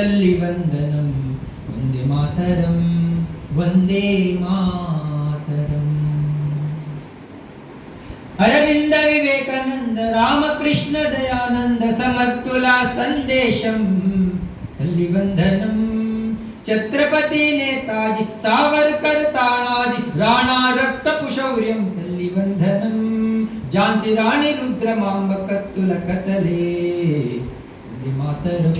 భూతల్లి వందనం వందే మాతరం వందే మాతరం. అరవింద వివేకానంద రామకృష్ణ దయానంద సమర్థుల సందేశం తల్లి వందనం. ఛత్రపతి నేతాజీ సావర్కర్ తానాజీ రాణా రక్తపు శౌర్యం తల్లి వందనం. ఝాన్సీ రాణి రుద్రమాంబ కత్తుల కథలే వందే మాతరం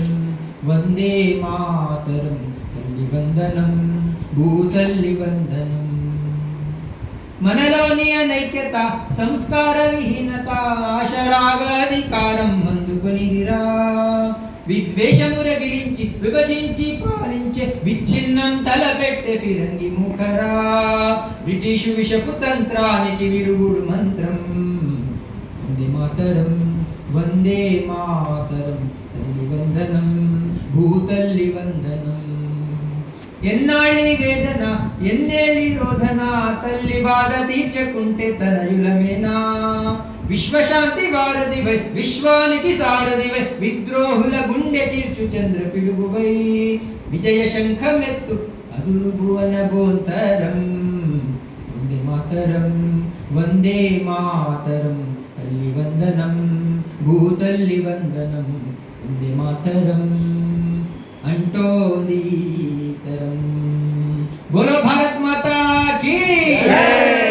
వందే మాతరం తల్లి వందనం భూతల్లి వందనం. మనలోని అనైక్యత సంస్కార విహీనత ఆశరాగాధికారం అందుకొనిదిరా. విద్వేషము రగిలించి విభజించి పాలించే విచ్ఛిన్నం తలపెట్టే ఫిరంగి ముఖరా. బ్రిటిషు విషపు తంత్రానికి విరుగుడు మంత్రం వందే మాతరం వందే మాతరం తల్లి వందనం భూతల్లి వందనం. ఎన్నాళ్ళి వేదన ఎన్నేళ్ళి రోధన తల్లి బాధ తీర్చకుంటే తనయులమేనా. విశ్వశాంతి వారధివై విశ్వానికి సారథివై విద్రోహుల గుండె చీర్చు చంద్ర పిడుగువై విజయ శంఖమెత్తు అదురు భువన గోంతరం వందే మాతరం వందే మాతరం తల్లి వందనం భూతల్లి వందనం వందే మాతరం అంటోంది తరం. బోలో భారత్ మాతా కీ జై.